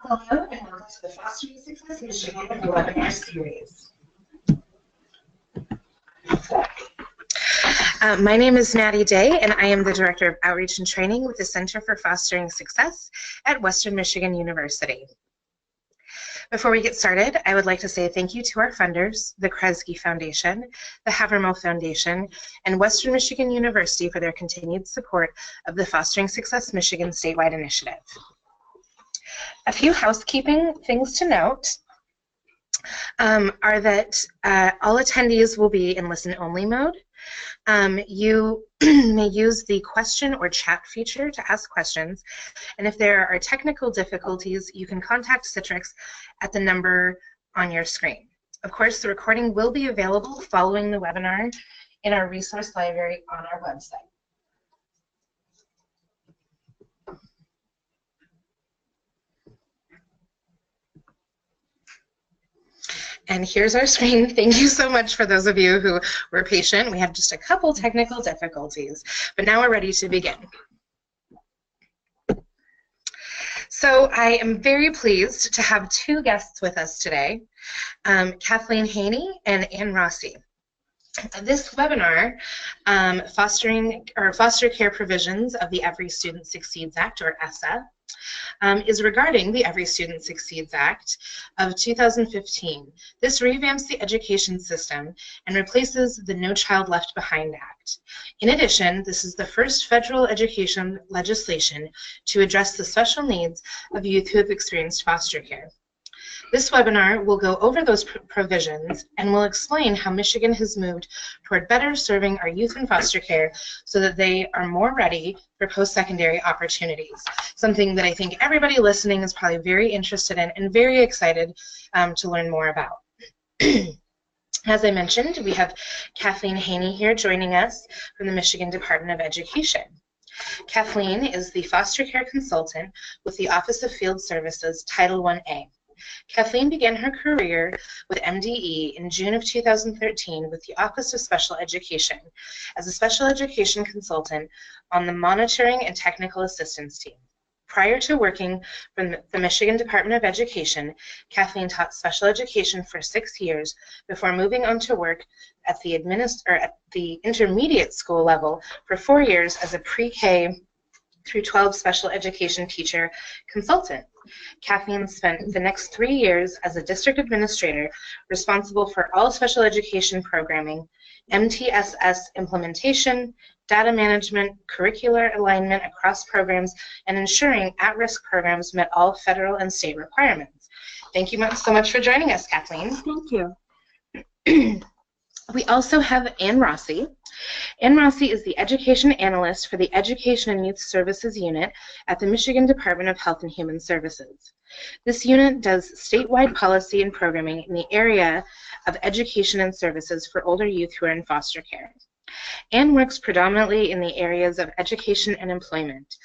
Hello, and welcome to the Fostering Success Michigan webinar series. My name is Maddie Day, and I am the Director of Outreach and Training with the Center for Fostering Success at Western Michigan University. Before we get started, I would like to say thank you to our funders, the Kresge Foundation, the Havermo Foundation, and Western Michigan University for their continued support of the Fostering Success Michigan statewide initiative. A few housekeeping things to note are that all attendees will be in listen-only mode. You may use the question or chat feature to ask questions, and if there are technical difficulties, you can contact Citrix at the number on your screen. Of course, the recording will be available following the webinar in our resource library on our website. And here's our screen. Thank you so much for those of you who were patient. We had just a couple technical difficulties, but now we're ready to begin. So I am very pleased to have two guests with us today, Kathleen Haney and Ann Rossi. This webinar, Foster Care Provisions of the Every Student Succeeds Act, or ESSA, is regarding the Every Student Succeeds Act of 2015. This revamps the education system and replaces the No Child Left Behind Act. In addition, this is the first federal education legislation to address the special needs of youth who have experienced foster care. This webinar will go over those provisions and will explain how Michigan has moved toward better serving our youth in foster care so that they are more ready for post-secondary opportunities, something that I think everybody listening is probably very interested in and very excited to learn more about. As I mentioned, we have Kathleen Haney here joining us from the Michigan Department of Education. Kathleen is the foster care consultant with the Office of Field Services, Title I-A. Kathleen began her career with MDE in June of 2013 with the Office of Special Education as a special education consultant on the monitoring and technical assistance team. Prior to working for the Michigan Department of Education, Kathleen taught special education for 6 years before moving on to work at the intermediate school level for 4 years as a pre-K through 12 special education teacher consultant. Kathleen spent the next 3 years as a district administrator responsible for all special education programming, MTSS implementation, data management, curricular alignment across programs, and ensuring at-risk programs met all federal and state requirements. Thank you so much for joining us, Kathleen. Thank you. We also have Ann Rossi. Ann Rossi is the Education Analyst for the Education and Youth Services Unit at the Michigan Department of Health and Human Services. This unit does statewide policy and programming in the area of education and services for older youth who are in foster care. Ann works predominantly in the areas of education and employment.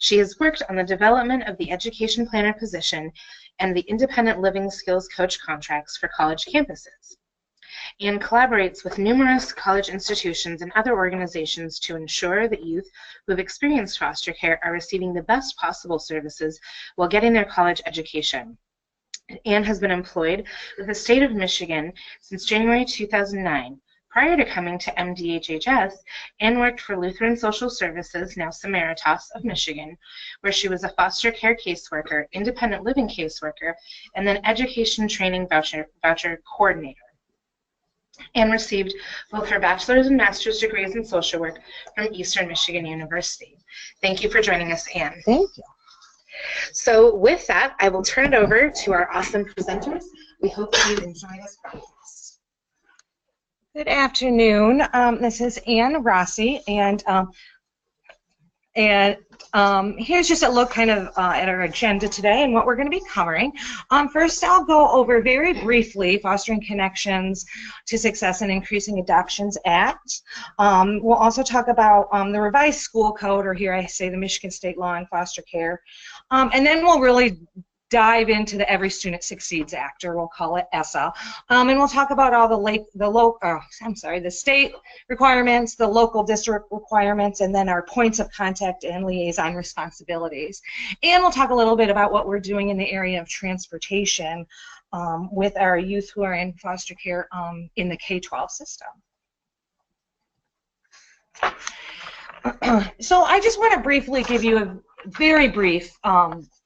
She has worked on the development of the education planner position and the independent living skills coach contracts for college campuses, and collaborates with numerous college institutions and other organizations to ensure that youth who have experienced foster care are receiving the best possible services while getting their college education. Ann has been employed with the state of Michigan since January 2009. Prior to coming to MDHHS, Ann worked for Lutheran Social Services, now Samaritas, of Michigan, where she was a foster care caseworker, independent living caseworker, and then education training voucher coordinator, and received both her bachelor's and master's degrees in social work from Eastern Michigan University. Thank you for joining us, Ann. Thank you. So with that, I will turn it over to our awesome presenters. We hope you enjoy this podcast. Good afternoon. This is Ann Rossi, and here's just a look kind of at our agenda today and what we're going to be covering. First, I'll go over very briefly Fostering Connections to Success and Increasing Adoptions Act. We'll also talk about the revised school code, or here I say the Michigan State Law on Foster Care. And then we'll really dive into the Every Student Succeeds Act, or we'll call it ESSA, and we'll talk about all the state requirements, the local district requirements, and then our points of contact and liaison responsibilities. And we'll talk a little bit about what we're doing in the area of transportation with our youth who are in foster care in the K-12 system. So I just want to briefly give you a very brief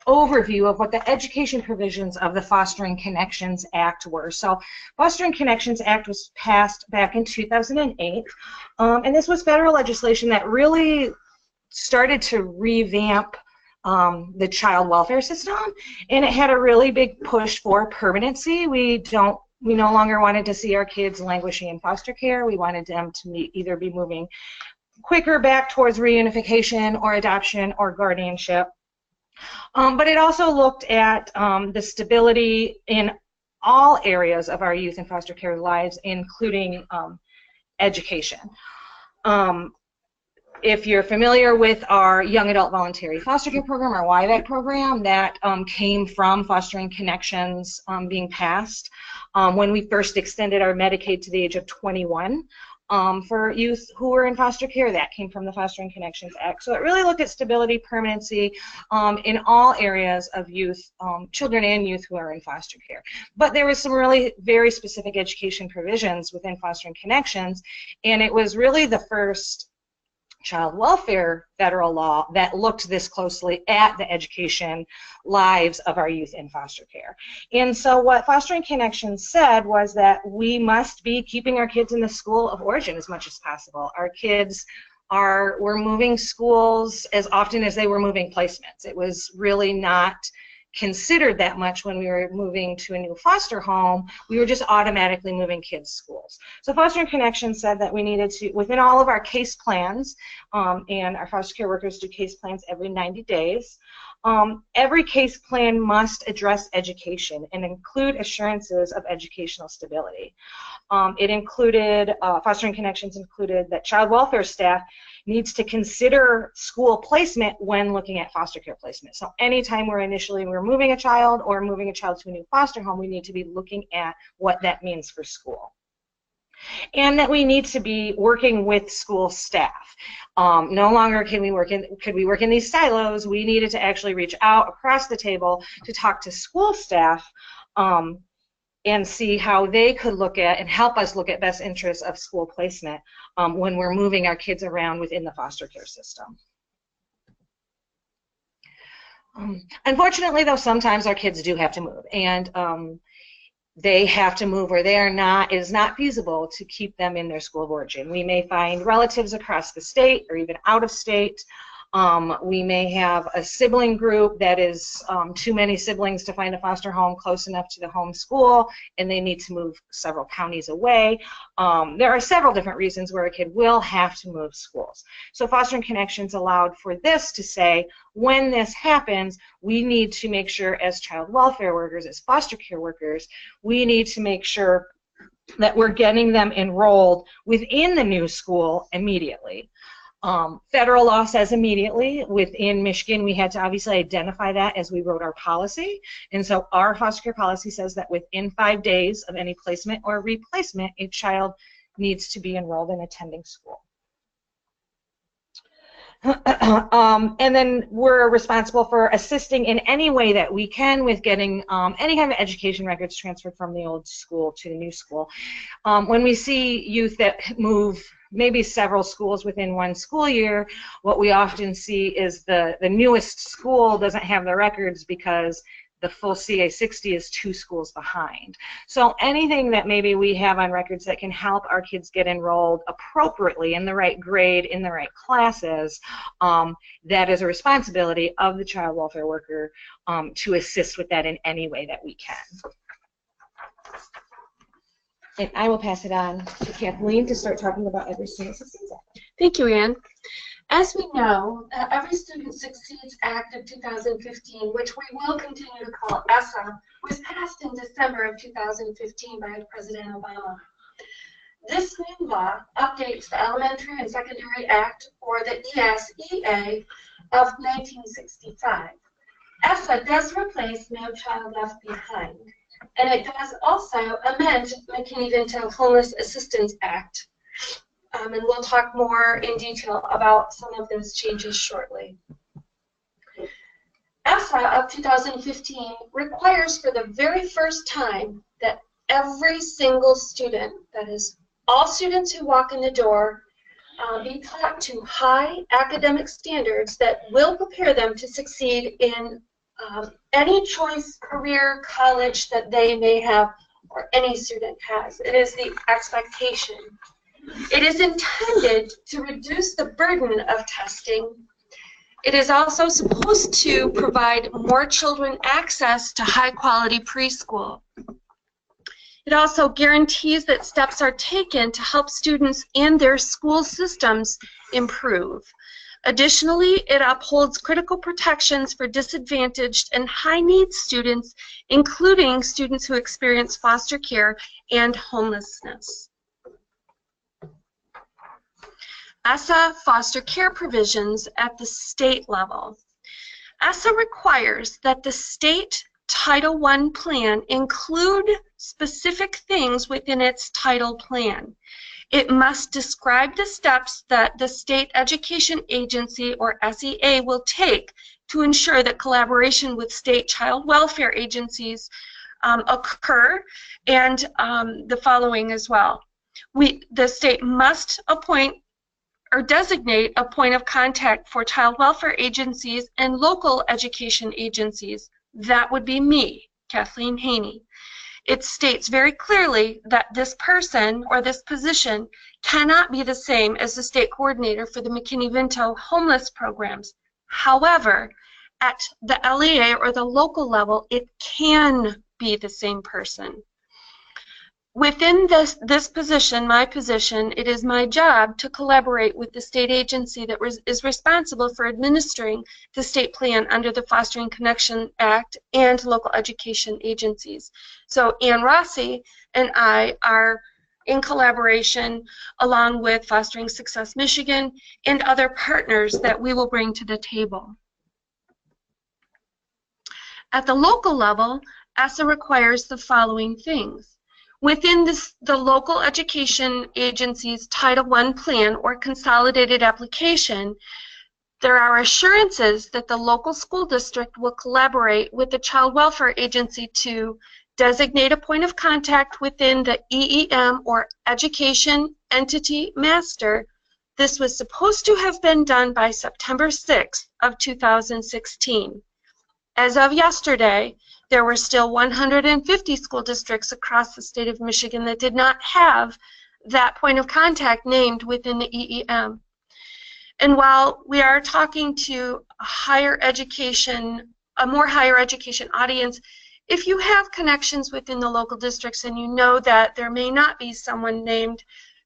overview of what the education provisions of the Fostering Connections Act were. So Fostering Connections Act was passed back in 2008, and this was federal legislation that really started to revamp the child welfare system, and it had a really big push for permanency. We no longer wanted to see our kids languishing in foster care. We wanted them to either be moving quicker back towards reunification or adoption or guardianship. But it also looked at the stability in all areas of our youth and foster care lives, including education. If you're familiar with our Young Adult Voluntary Foster Care Program, our YVAC program, that came from Fostering Connections being passed. When we first extended our Medicaid to the age of 21, for youth who were in foster care, that came from the Fostering Connections Act. So it really looked at stability, permanency in all areas of youth, children and youth who are in foster care. But there was some really very specific education provisions within Fostering Connections, and it was really the first child welfare federal law that looked this closely at the education lives of our youth in foster care. And so what Fostering Connections said was that we must be keeping our kids in the school of origin as much as possible. Our kids were moving schools as often as they were moving placements. It was really not considered that much when we were moving to a new foster home. We were just automatically moving kids' schools. So Fostering Connections said that we needed to, within all of our case plans, and our foster care workers do case plans every 90 days, every case plan must address education and include assurances of educational stability. It included, Fostering Connections included that child welfare staff needs to consider school placement when looking at foster care placement. So anytime we're moving a child or moving a child to a new foster home, we need to be looking at what that means for school. And that we need to be working with school staff. No longer could we work in these silos. We needed to actually reach out across the table to talk to school staff and see how they could look at and help us look at best interests of school placement when we're moving our kids around within the foster care system. Unfortunately, though, sometimes our kids do have to move, and they have to move where it is not feasible to keep them in their school of origin. We may find relatives across the state or even out of state. We may have a sibling group that is too many siblings to find a foster home close enough to the home school, and they need to move several counties away. There are several different reasons where a kid will have to move schools. So Fostering Connections allowed for this to say, when this happens, we need to make sure as child welfare workers, as foster care workers, we need to make sure that we're getting them enrolled within the new school immediately. Federal law says immediately. Within Michigan, we had to obviously identify that as we wrote our policy. And so our foster care policy says that within 5 days of any placement or replacement, a child needs to be enrolled in attending school. And then we're responsible for assisting in any way that we can with getting any kind of education records transferred from the old school to the new school. When we see youth that move maybe several schools within one school year, what we often see is the newest school doesn't have the records because the full CA60 is 2 schools behind. So anything that maybe we have on records that can help our kids get enrolled appropriately in the right grade, in the right classes, that is a responsibility of the child welfare worker to assist with that in any way that we can. And I will pass it on to Kathleen to start talking about Every Student Succeeds Act. Thank you, Ann. As we know, the Every Student Succeeds Act of 2015, which we will continue to call ESSA, was passed in December of 2015 by President Obama. This new law updates the Elementary and Secondary Act, or the ESSA, of 1965. ESSA does replace No Child Left Behind, and it does also amend McKinney-Vento Homeless Assistance Act. And we'll talk more in detail about some of those changes shortly. ESSA of 2015 requires for the very first time that every single student, that is all students who walk in the door, be taught to high academic standards that will prepare them to succeed in any choice, career, college that they may have or any student has. It is the expectation. It is intended to reduce the burden of testing. It is also supposed to provide more children access to high-quality preschool. It also guarantees that steps are taken to help students and their school systems improve. Additionally, it upholds critical protections for disadvantaged and high-needs students, including students who experience foster care and homelessness. ESSA foster care provisions at the state level. ESSA requires that the state Title I plan include specific things within its title plan. It must describe the steps that the state education agency, or SEA, will take to ensure that collaboration with state child welfare agencies occur, and the following as well. The state must appoint or designate a point of contact for child welfare agencies and local education agencies. That would be me, Kathleen Haney. It states very clearly that this person or this position cannot be the same as the state coordinator for the McKinney-Vento homeless programs. However, at the LEA or the local level, it can be the same person. Within this position, my position, it is my job to collaborate with the state agency that is responsible for administering the state plan under the Fostering Connection Act and local education agencies. So Ann Rossi and I are in collaboration along with Fostering Success Michigan and other partners that we will bring to the table. At the local level, ESSA requires the following things. Within the local education agency's Title I plan or consolidated application, there are assurances that the local school district will collaborate with the child welfare agency to designate a point of contact within the EEM or Education Entity Master. This was supposed to have been done by September 6th of 2016. As of yesterday, there were still 150 school districts across the state of Michigan that did not have that point of contact named within the EEM. And while we are talking to a more higher education audience, if you have connections within the local districts and you know that there may not be someone named,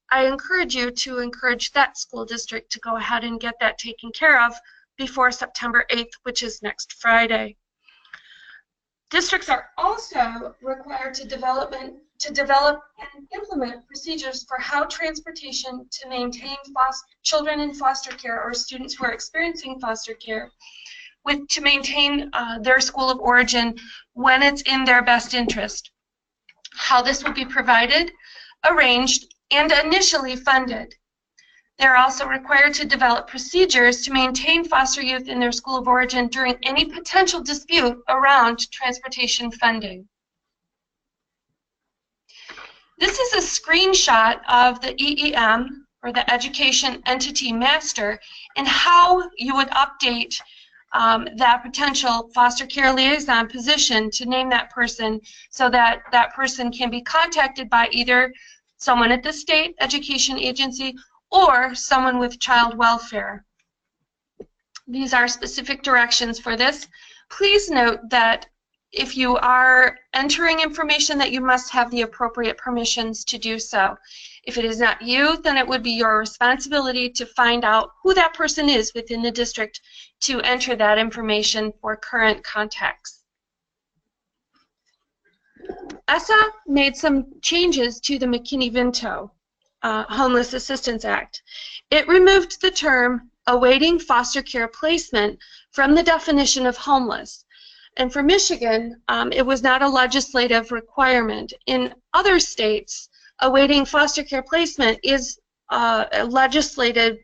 I encourage you to encourage that school district to go ahead and get that taken care of before September 8th, which is next Friday. Districts are also required to develop and implement procedures for how transportation to maintain children in foster care or students who are experiencing foster care to maintain their school of origin when it's in their best interest. How this will be provided, arranged, and initially funded. They're also required to develop procedures to maintain foster youth in their school of origin during any potential dispute around transportation funding. This is a screenshot of the EEM, or the Education Entity Master, and how you would update that potential foster care liaison position to name that person so that that person can be contacted by either someone at the state education agency or someone with child welfare. These are specific directions for this. Please note that if you are entering information that you must have the appropriate permissions to do so. If it is not you, then it would be your responsibility to find out who that person is within the district to enter that information for current contacts. ESSA made some changes to the McKinney-Vento Homeless Assistance Act. It removed the term awaiting foster care placement from the definition of homeless. And for Michigan, it was not a legislative requirement. In other states, awaiting foster care placement is a legislative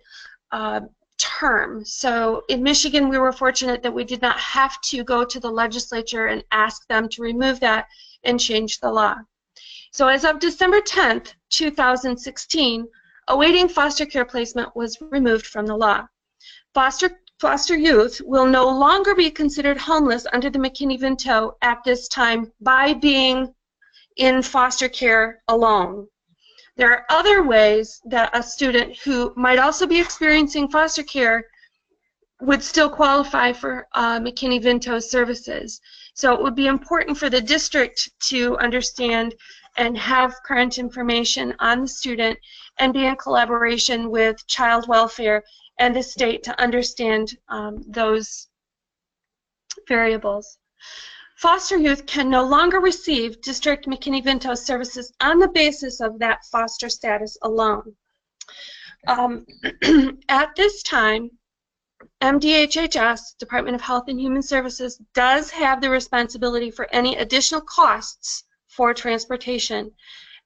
term. So in Michigan, we were fortunate that we did not have to go to the legislature and ask them to remove that and change the law. So as of December 10th, 2016, awaiting foster care placement was removed from the law. Foster youth will no longer be considered homeless under the McKinney-Vento at this time by being in foster care alone. There are other ways that a student who might also be experiencing foster care would still qualify for McKinney-Vento services. So it would be important for the district to understand and have current information on the student and be in collaboration with child welfare and the state to understand those variables. Foster youth can no longer receive District McKinney-Vento services on the basis of that foster status alone. At this time, MDHHS, Department of Health and Human Services, does have the responsibility for any additional costs for transportation.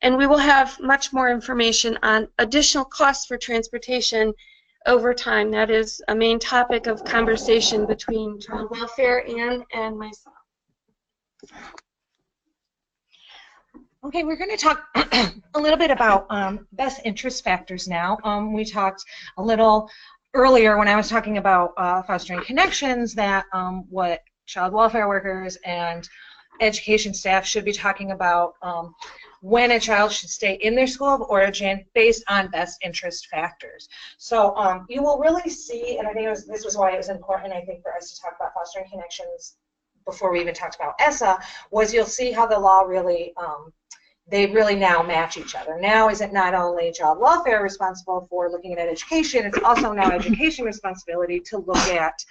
And we will have much more information on additional costs for transportation over time. That is a main topic of conversation between child welfare and myself. Okay, we're going to talk a little bit about best interest factors now. We talked a little earlier when I was talking about fostering connections that what child welfare workers and education staff should be talking about when a child should stay in their school of origin based on best interest factors. So you will really see, and I think this was why it was important, I think, for us to talk about fostering connections before we even talked about ESSA, was you'll see how the law really, they really now match each other. Now is it not only child welfare responsible for looking at education, it's also now education responsibility to look at,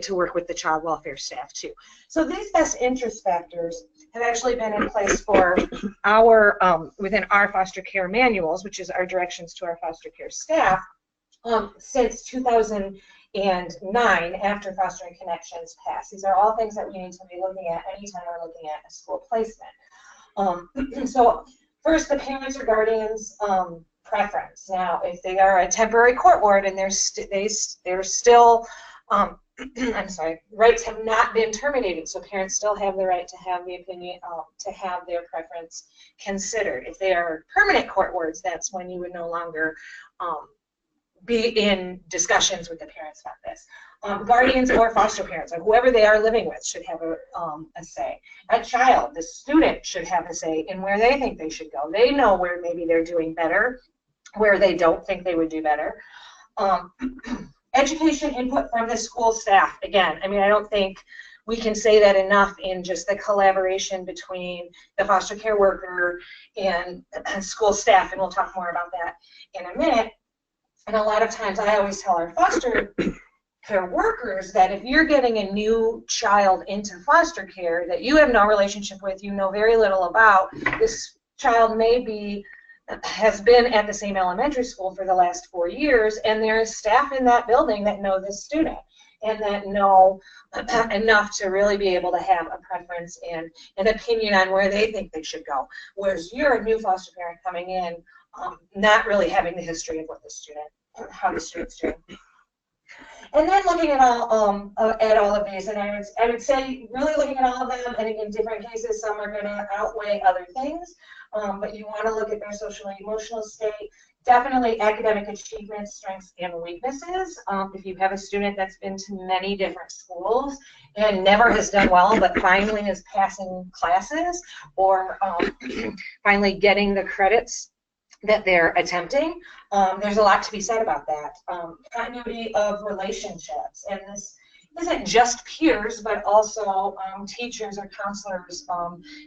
to work with the child welfare staff too. So these best interest factors have actually been in place for our, within our foster care manuals, which is our directions to our foster care staff, since 2009, after Fostering Connections passed. These are all things that we need to be looking at anytime we're looking at a school placement. So first, the parents or guardians' preference. Now, if they are a temporary court ward and they're still, I'm sorry, rights have not been terminated, so parents still have the right to have the opinion, to have their preference considered. If they are permanent court wards, that's when you would no longer be in discussions with the parents about this. Guardians or foster parents, or whoever they are living with, should have a say. A child, the student, should have a say in where they think they should go. They know where maybe they're doing better, where they don't think they would do better. Education input from the school staff. Again, I mean, I don't think we can say that enough in just the collaboration between the foster care worker and school staff, and we'll talk more about that in a minute. And a lot of times I always tell our foster care workers that if you're getting a new child into foster care that you have no relationship with, you know very little about, this child has been at the same elementary school for the last 4 years, and there is staff in that building that know this student and that know enough to really be able to have a preference and an opinion on where they think they should go. Whereas you're a new foster parent coming in, not really having the history of what the student, how the student's doing. And then looking at all of these, and I would say really looking at all of them, and in different cases, some are going to outweigh other things, but you want to look at their social and emotional state, definitely academic achievements, strengths, and weaknesses. If you have a student that's been to many different schools and never has done well, but finally is passing classes or finally getting the credits that they're attempting, there's a lot to be said about that. Continuity of relationships, and this isn't just peers, but also teachers or counselors,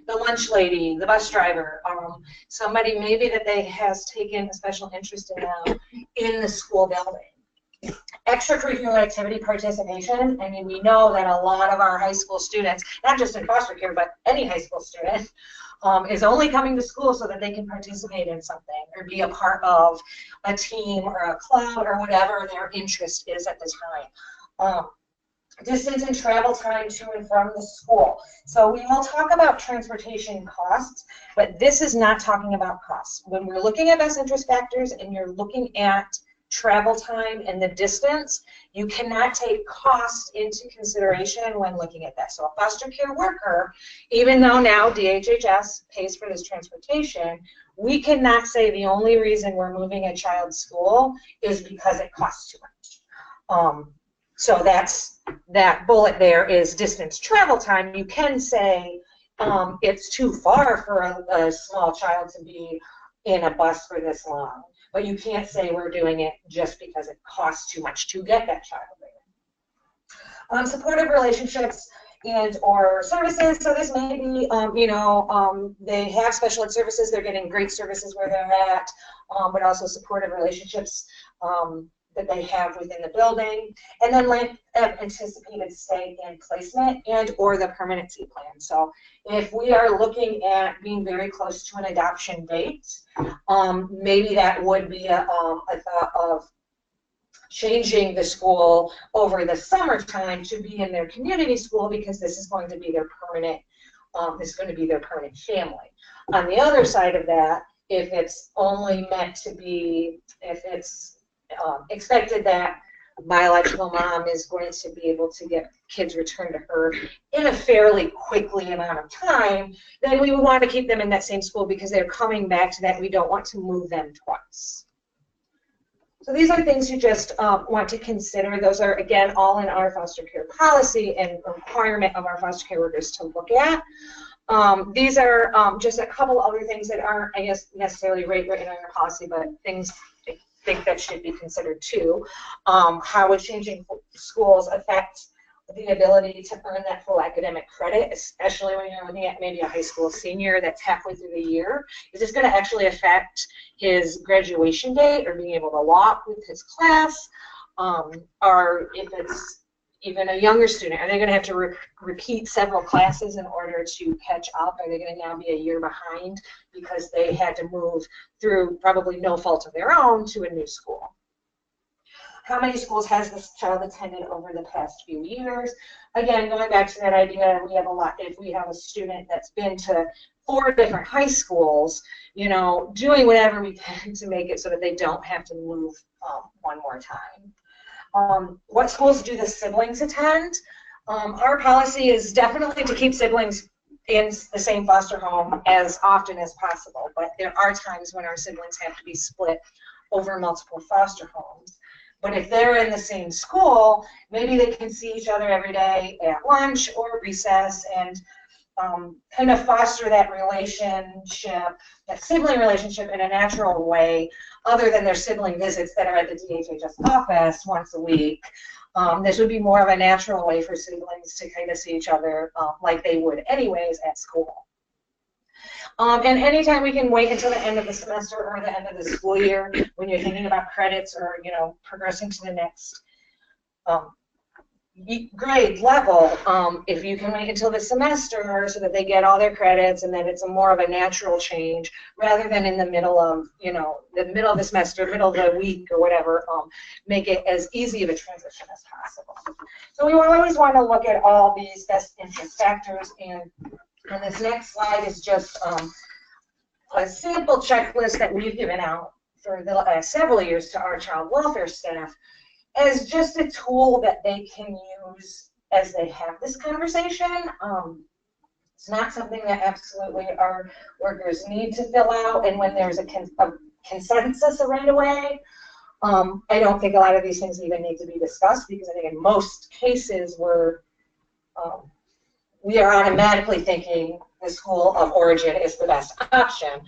the lunch lady, the bus driver, somebody maybe that they has taken a special interest in them in the school building. Extracurricular activity participation. I mean, we know that a lot of our high school students, not just in foster care, but any high school student, is only coming to school so that they can participate in something or be a part of a team or a club or whatever their interest is at the time. distance and travel time to and from the school. So we will talk about transportation costs, but this is not talking about costs. When we're looking at best interest factors and you're looking at travel time and the distance, you cannot take cost into consideration when looking at that. So a foster care worker, even though now DHHS pays for this transportation, we cannot say the only reason we're moving a child's school is because it costs too much. So that bullet there is distance travel time. You can say it's too far for a small child to be in a bus for this long. But you can't say we're doing it just because it costs too much to get that child there. Supportive relationships and or services. So this may be, they have special ed services. They're getting great services where they're at, but also supportive relationships that they have within the building. And then length of anticipated stay and placement and or the permanency plan. So if we are looking at being very close to an adoption date, maybe that would be a thought of changing the school over the summertime to be in their community school because this is going to be their permanent, family. On the other side of that, if it's only meant to be, if it's expected that biological mom is going to be able to get kids returned to her in a fairly quickly amount of time, then we would want to keep them in that same school because they're coming back to that. We don't want to move them twice. So these are things you just want to consider. Those are, again, all in our foster care policy and requirement of our foster care workers to look at. These are just a couple other things that aren't, I guess, necessarily written in our policy, but things I think that should be considered too. How would changing schools affect the ability to earn that full academic credit, especially when you're looking at maybe a high school senior that's halfway through the year? Is this going to actually affect his graduation date or being able to walk with his class? Or if it's even a younger student, are they going to have to repeat several classes in order to catch up? Are they going to now be a year behind because they had to move through probably no fault of their own to a new school? How many schools has this child attended over the past few years? Again, going back to that idea, we have a lot, if we have a student that's been to 4 different high schools, you know, doing whatever we can to make it so that they don't have to move one more time. What schools do the siblings attend? Our policy is definitely to keep siblings in the same foster home as often as possible, but there are times when our siblings have to be split over multiple foster homes. But if they're in the same school, maybe they can see each other every day at lunch or recess and kind of foster that relationship, that sibling relationship in a natural way, other than their sibling visits that are at the DHHS office once a week. This would be more of a natural way for siblings to kind of see each other like they would anyways at school. And anytime we can wait until the end of the semester or the end of the school year when you're thinking about credits or, you know, progressing to the next grade level, if you can wait until the semester so that they get all their credits and then it's a more of a natural change rather than in the middle of, you know, the middle of the semester, middle of the week or whatever, make it as easy of a transition as possible. So we always want to look at all these best interest factors, and this next slide is just a sample checklist that we've given out for the several years to our child welfare staff as just a tool that they can use as they have this conversation. It's not something that absolutely our workers need to fill out, and when there's a consensus right away, I don't think a lot of these things even need to be discussed because I think in most cases we are automatically thinking the school of origin is the best option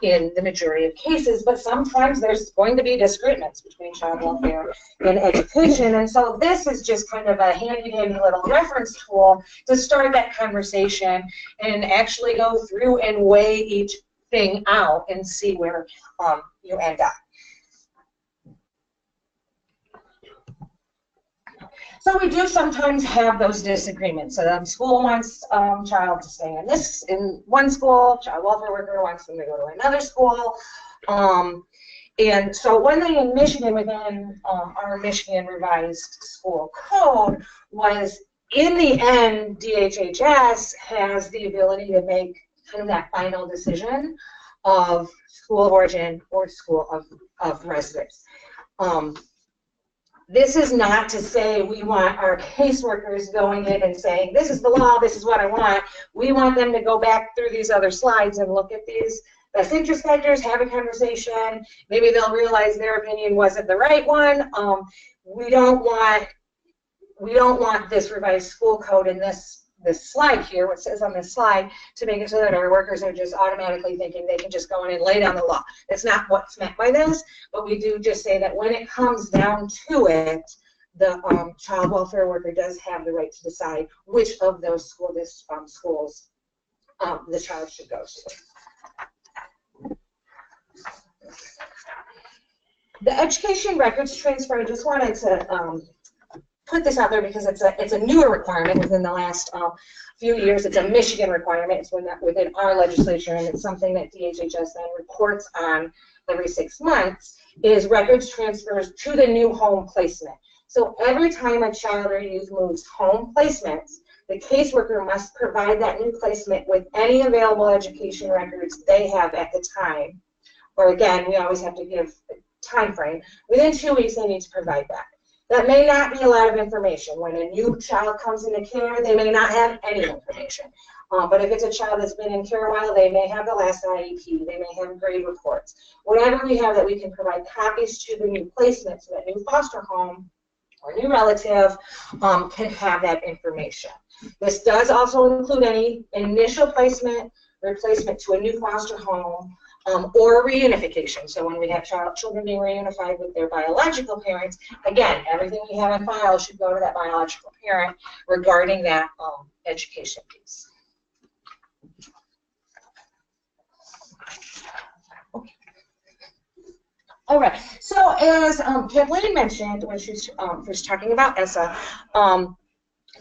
in the majority of cases, but sometimes there's going to be disagreements between child welfare and education, and so this is just kind of a handy-dandy little reference tool to start that conversation and actually go through and weigh each thing out and see where you end up. So we do sometimes have those disagreements. So the school wants child to stay in one school, child welfare worker wants them to go to another school. And so one thing in Michigan, within our Michigan Revised School Code, was in the end, DHHS has the ability to make kind of that final decision of school of origin or school of residence. This is not to say we want our caseworkers going in and saying, this is the law, this is what I want. We want them to go back through these other slides and look at these best interest factors, have a conversation. Maybe they'll realize their opinion wasn't the right one. We don't want this revised school code in this slide here, what says on this slide, to make it so that our workers are just automatically thinking they can just go in and lay down the law. That's not what's meant by this, but we do just say that when it comes down to it, the child welfare worker does have the right to decide which of those schools the child should go to. The education records transfer, I just wanted to put this out there because it's a newer requirement within the last few years. It's a Michigan requirement. It's within our legislature, and it's something that DHHS then reports on every 6 months, is records transfers to the new home placement. So every time a child or youth moves home placements, the caseworker must provide that new placement with any available education records they have at the time. Or again, we always have to give a time frame. Within 2 weeks, they need to provide that. That may not be a lot of information. When a new child comes into care, they may not have any information. But if it's a child that's been in care a while, they may have the last IEP, they may have grade reports. Whatever we have that we can provide copies to the new placement so that new foster home or new relative can have that information. This does also include any initial placement, replacement to a new foster home, or reunification. So when we have children being reunified with their biological parents, again, everything we have in file should go to that biological parent regarding that education piece. Okay. All right. So as Kathleen mentioned when she was talking about ESSA,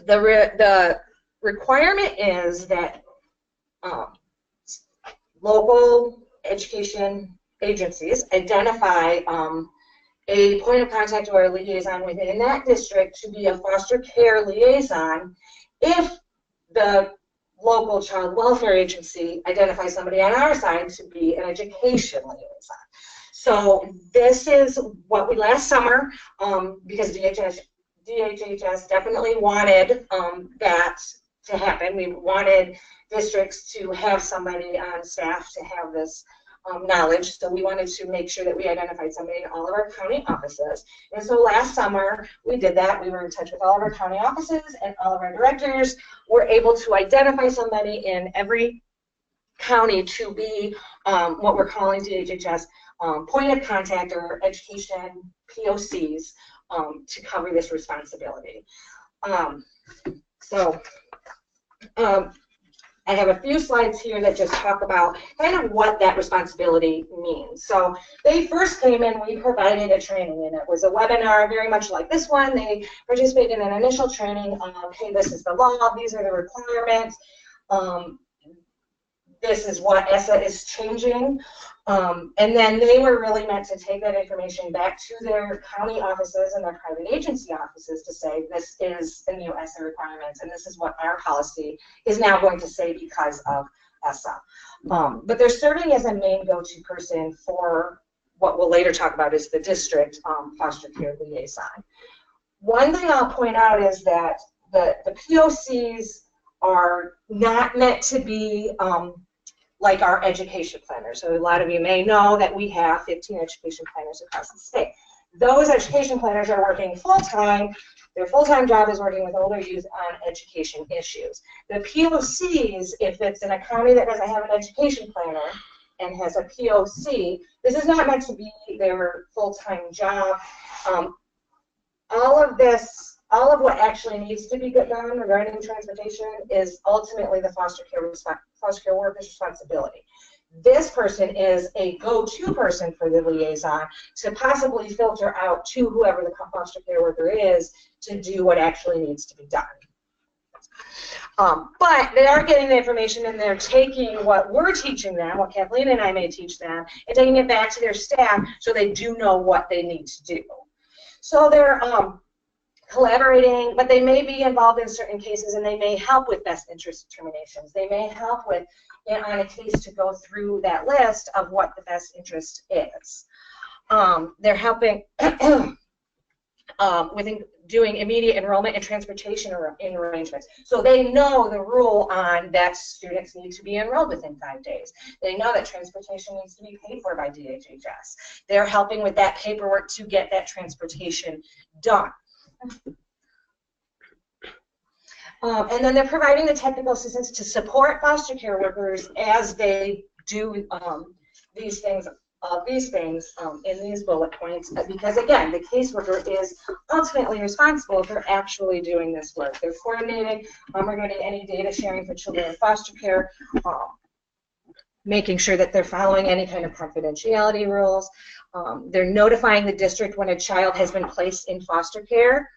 the requirement is that local education agencies identify a point of contact or a liaison within that district to be a foster care liaison if the local child welfare agency identifies somebody on our side to be an education liaison. So this is what we last summer, because DHHS definitely wanted that to happen. We wanted districts to have somebody on staff to have this knowledge, so we wanted to make sure that we identified somebody in all of our county offices. And so last summer we did that. We were in touch with all of our county offices, and all of our directors were able to identify somebody in every county to be what we're calling DHHS point of contact or education POCs to cover this responsibility. I have a few slides here that just talk about kind of what that responsibility means. So they first came in, we provided a training, and it was a webinar very much like this one. They participated in an initial training on, hey, this is the law, these are the requirements, this is what ESSA is changing. And then they were really meant to take that information back to their county offices and their private agency offices to say, this is the new ESSA requirements, and this is what our policy is now going to say because of ESSA. But they're serving as a main go-to person for what we'll later talk about is the district foster care liaison. One thing I'll point out is that the POCs are not meant to be like our education planners. So a lot of you may know that we have 15 education planners across the state. Those education planners are working full-time. Their full-time job is working with older youth on education issues. The POCs, if it's in a county that doesn't have an education planner and has a POC, this is not meant to be their full-time job. All of what actually needs to be done regarding transportation is ultimately the foster care worker's responsibility. This person is a go-to person for the liaison to possibly filter out to whoever the foster care worker is to do what actually needs to be done. But they are getting the information, and they're taking what we're teaching them, what Kathleen and I may teach them, and taking it back to their staff so they do know what they need to do. So they're collaborating, but they may be involved in certain cases, and they may help with best interest determinations. They may help with, on a case, to go through that list of what the best interest is. They're helping with doing immediate enrollment and transportation arrangements. So they know the rule on that students need to be enrolled within 5 days. They know that transportation needs to be paid for by DHHS. They're helping with that paperwork to get that transportation done. And then they're providing the technical assistance to support foster care workers as they do these things in these bullet points, because again, the caseworker is ultimately responsible for actually doing this work. They're coordinating, regarding any data sharing for children in foster care, making sure that they're following any kind of confidentiality rules. They're notifying the district when a child has been placed in foster care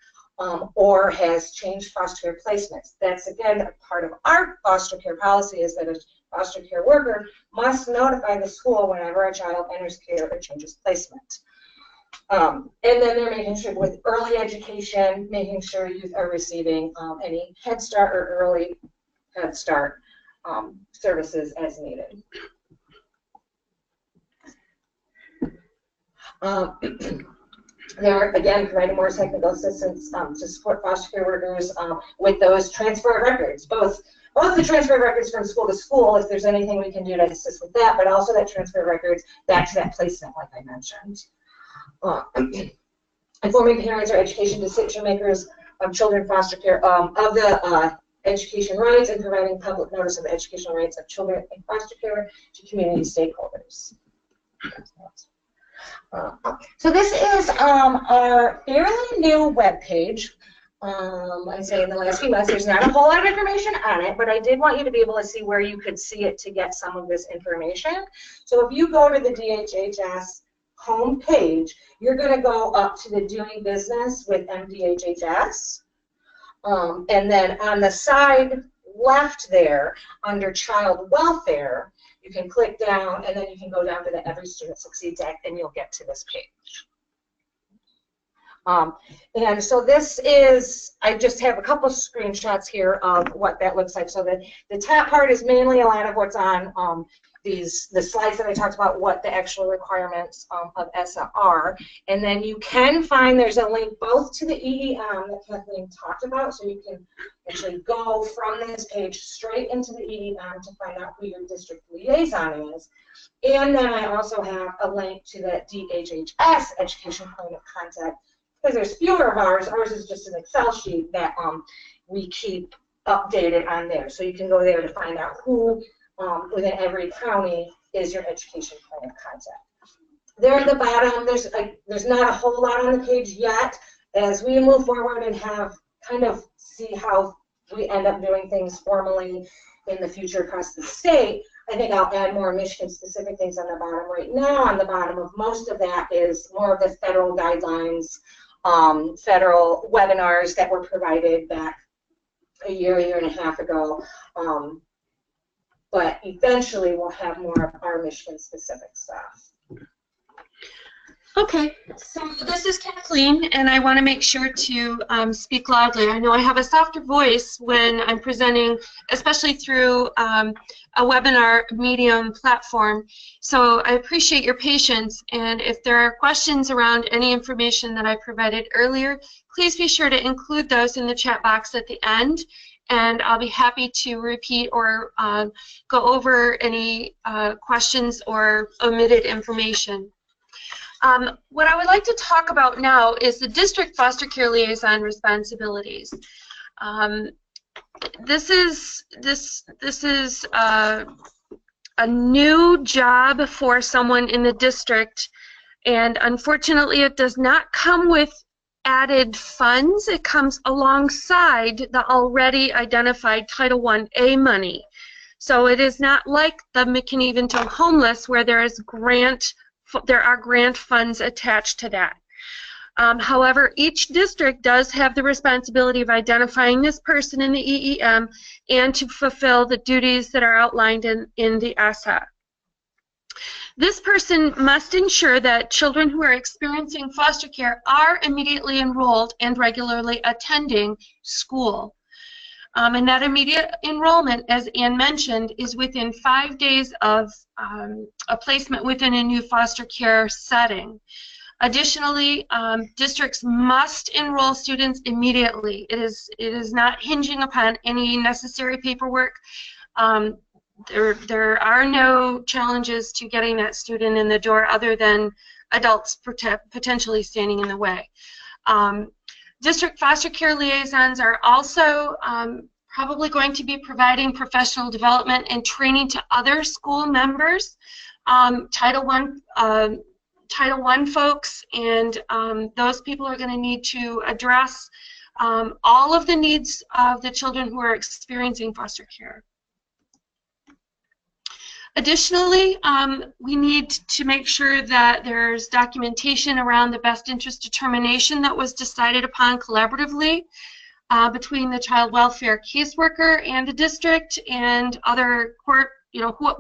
or has changed foster care placements. That's again a part of our foster care policy, is that a foster care worker must notify the school whenever a child enters care or changes placement. And then they're making sure with early education, making sure youth are receiving any Head Start or early Head Start services as needed. They're, again, providing more technical assistance to support foster care workers with those transfer of records, both the transfer of records from school to school, if there's anything we can do to assist with that, but also that transfer of records back to that placement, like I mentioned. Informing parents or education decision makers of children in foster care of the education rights, and providing public notice of the educational rights of children in foster care to community stakeholders. So this is our fairly new webpage. I'd say in the last few months there's not a whole lot of information on it, but I did want you to be able to see where you could see it to get some of this information. So if you go to the DHHS home page, you're going to go up to the Doing Business with MDHHS, and then on the side left there under Child Welfare, you can click down, and then you can go down to the Every Student Succeeds Act, and you'll get to this page. And so this is, I just have a couple of screenshots here of what that looks like. So the top part is mainly a lot of what's on the slides that I talked about, what the actual requirements of ESSA are. And then you can find, there's a link both to the EEM that Kathleen talked about, so you can actually go from this page straight into the EEM to find out who your district liaison is. And then I also have a link to the DHHS education point of contact, because there's fewer of ours. Ours is just an Excel sheet that we keep updated on there. So you can go there to find out who within every county is your education point of contact. There at the bottom, there's not a whole lot on the page yet. As we move forward and have kind of see how we end up doing things formally in the future across the state, I think I'll add more Michigan-specific things on the bottom. Right now, on the bottom of most of that is more of the federal guidelines, federal webinars that were provided back a year and a half ago. But eventually we'll have more of our Michigan-specific stuff. Okay, so this is Kathleen, and I want to make sure to speak loudly. I know I have a softer voice when I'm presenting, especially through a webinar medium platform. So I appreciate your patience, and if there are questions around any information that I provided earlier, please be sure to include those in the chat box at the end, and I'll be happy to repeat or go over any questions or omitted information. What I would like to talk about now is the district foster care liaison responsibilities. This is a new job for someone in the district, and unfortunately it does not come with added funds. It comes alongside the already identified Title I-A money. So it is not like the McKinney-Vento homeless where there are grant funds attached to that. However, each district does have the responsibility of identifying this person in the EEM and to fulfill the duties that are outlined in the ESSA. This person must ensure that children who are experiencing foster care are immediately enrolled and regularly attending school. And that immediate enrollment, as Ann mentioned, is within 5 days of a placement within a new foster care setting. Additionally, districts must enroll students immediately. It is not hinging upon any necessary paperwork. There are no challenges to getting that student in the door other than adults potentially standing in the way. District foster care liaisons are also probably going to be providing professional development and training to other school members, Title I folks, and those people are going to need to address all of the needs of the children who are experiencing foster care. Additionally, we need to make sure that there's documentation around the best interest determination that was decided upon collaboratively between the child welfare caseworker and the district and other court,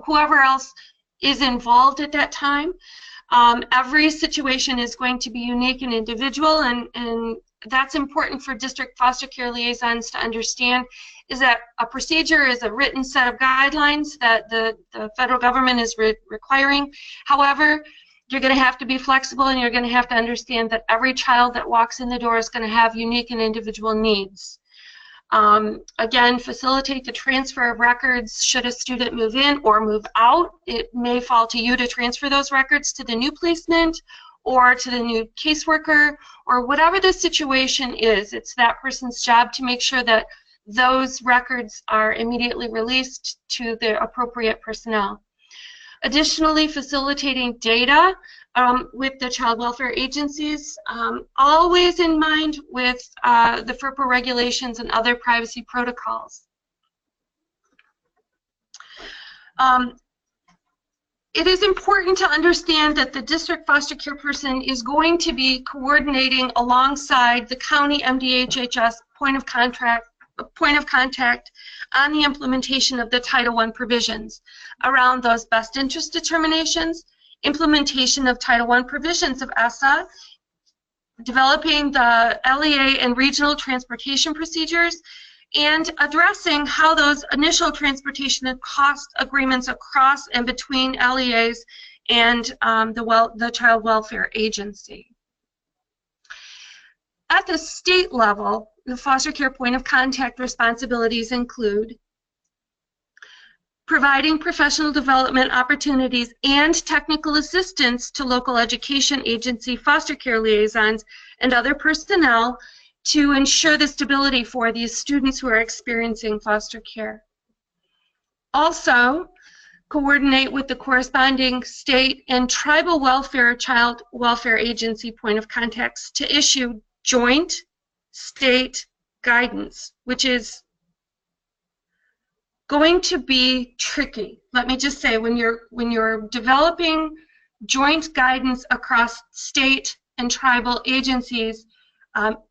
whoever else is involved at that time. Every situation is going to be unique and individual, and that's important for district foster care liaisons to understand, is that a procedure is a written set of guidelines that the federal government is requiring. However, you're going to have to be flexible, and you're going to have to understand that every child that walks in the door is going to have unique and individual needs. Again, facilitate the transfer of records should a student move in or move out. It may fall to you to transfer those records to the new placement or to the new caseworker, or whatever the situation is. It's that person's job to make sure that those records are immediately released to the appropriate personnel. Additionally, facilitating data with the child welfare agencies, always in mind with the FERPA regulations and other privacy protocols. It is important to understand that the district foster care person is going to be coordinating alongside the county MDHHS point of contact on the implementation of the Title I provisions around those best interest determinations, implementation of Title I provisions of ESSA, developing the LEA and regional transportation procedures, and addressing how those initial transportation and cost agreements across and between LEAs and the Child Welfare Agency. At the state level, the foster care point of contact responsibilities include providing professional development opportunities and technical assistance to local education agency foster care liaisons and other personnel to ensure the stability for these students who are experiencing foster care. Also, coordinate with the corresponding state and tribal welfare child welfare agency point of contacts to issue joint state guidance, which is going to be tricky. Let me just say, when you're developing joint guidance across state and tribal agencies,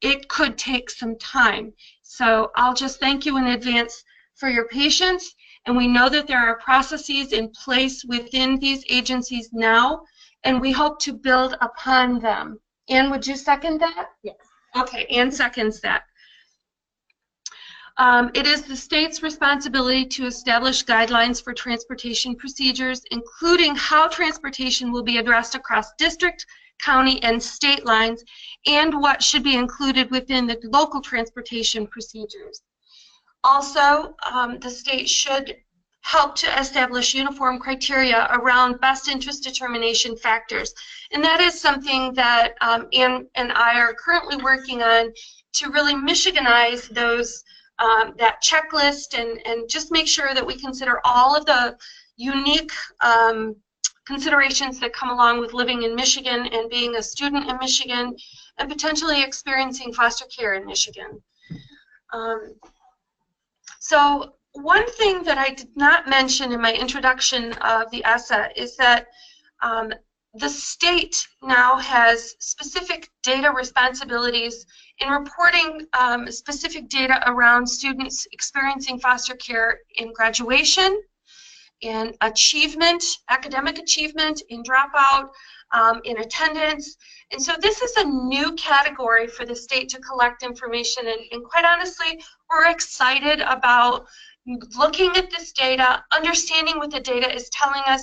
it could take some time. So I'll just thank you in advance for your patience, and we know that there are processes in place within these agencies now, and we hope to build upon them. Ann, would you second that? Yes. Okay, Ann seconds that. It is the state's responsibility to establish guidelines for transportation procedures, including how transportation will be addressed across district, county, and state lines, and what should be included within the local transportation procedures. Also, the state should help to establish uniform criteria around best interest determination factors. And that is something that Ann and I are currently working on to really Michiganize those that checklist and just make sure that we consider all of the unique considerations that come along with living in Michigan and being a student in Michigan and potentially experiencing foster care in Michigan. So one thing that I did not mention in my introduction of the ESSA is that the state now has specific data responsibilities in reporting specific data around students experiencing foster care in graduation, in achievement, academic achievement, in dropout, in attendance. And so this is a new category for the state to collect information, and quite honestly, we're excited about looking at this data, understanding what the data is telling us,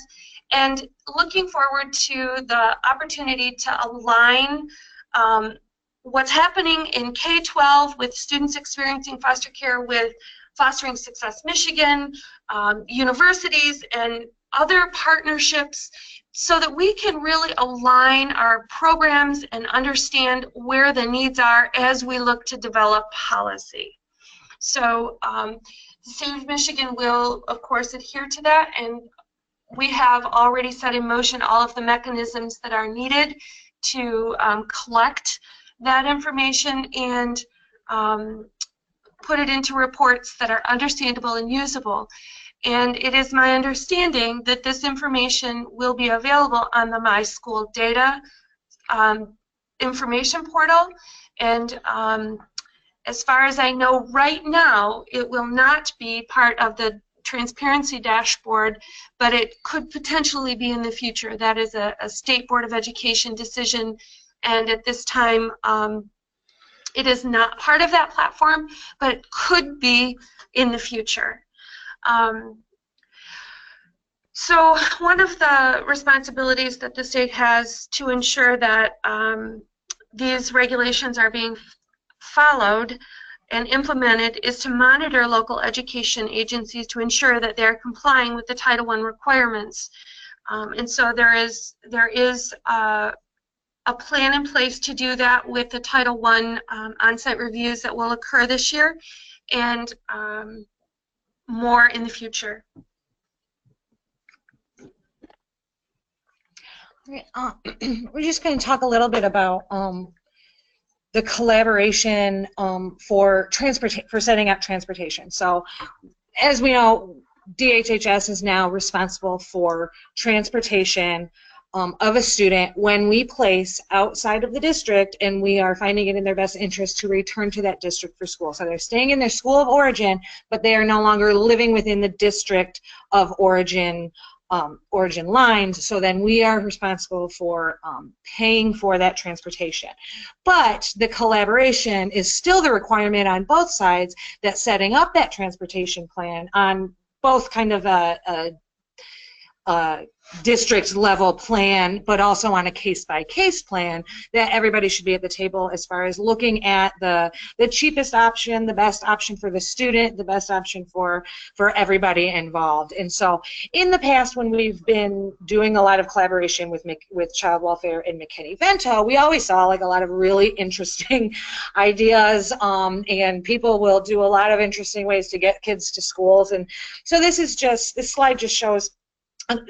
and looking forward to the opportunity to align what's happening in K-12 with students experiencing foster care with Fostering Success Michigan, universities, and other partnerships, so that we can really align our programs and understand where the needs are as we look to develop policy. So the State of Michigan will, of course, adhere to that, and we have already set in motion all of the mechanisms that are needed to collect that information and put it into reports that are understandable and usable. And it is my understanding that this information will be available on the My School Data information portal. And as far as I know right now, it will not be part of the transparency dashboard, but it could potentially be in the future. That is a State Board of Education decision, and at this time it is not part of that platform, but it could be in the future. So one of the responsibilities that the state has to ensure that these regulations are being followed and implemented is to monitor local education agencies to ensure that they're complying with the Title I requirements. And so there is a plan in place to do that with the Title I on-site reviews that will occur this year, and more in the future. We're just going to talk a little bit about the collaboration for setting up transportation. So, as we know, DHHS is now responsible for transportation of a student when we place outside of the district and we are finding it in their best interest to return to that district for school. So they're staying in their school of origin, but they are no longer living within the district of origin lines, so then we are responsible for paying for that transportation. But the collaboration is still the requirement on both sides, that setting up that transportation plan on both kind of a district level plan, but also on a case-by-case plan, that everybody should be at the table as far as looking at the cheapest option, the best option for the student, the best option for everybody involved. And so in the past, when we've been doing a lot of collaboration with child welfare and McKinney-Vento, we always saw like a lot of really interesting ideas, and people will do a lot of interesting ways to get kids to schools. And so this slide just shows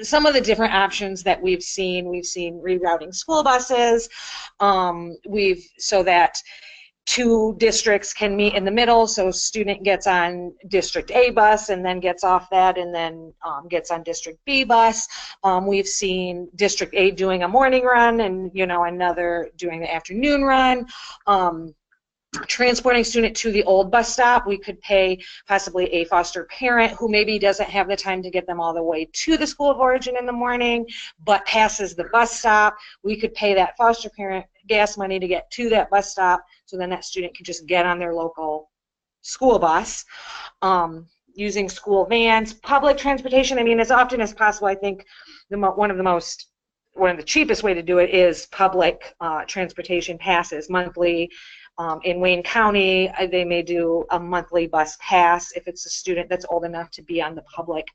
some of the different options that we've seen. We've seen rerouting school buses, so that two districts can meet in the middle, so student gets on District A bus and then gets off that and then gets on District B bus. We've seen District A doing a morning run and another doing the afternoon run. Transporting student to the old bus stop, we could pay possibly a foster parent who maybe doesn't have the time to get them all the way to the school of origin in the morning, but passes the bus stop. We could pay that foster parent gas money to get to that bus stop, so then that student can just get on their local school bus. Using school vans, public transportation, I mean, as often as possible. I think one of the cheapest way to do it is public transportation passes, monthly. In Wayne County, they may do a monthly bus pass if it's a student that's old enough to be on the public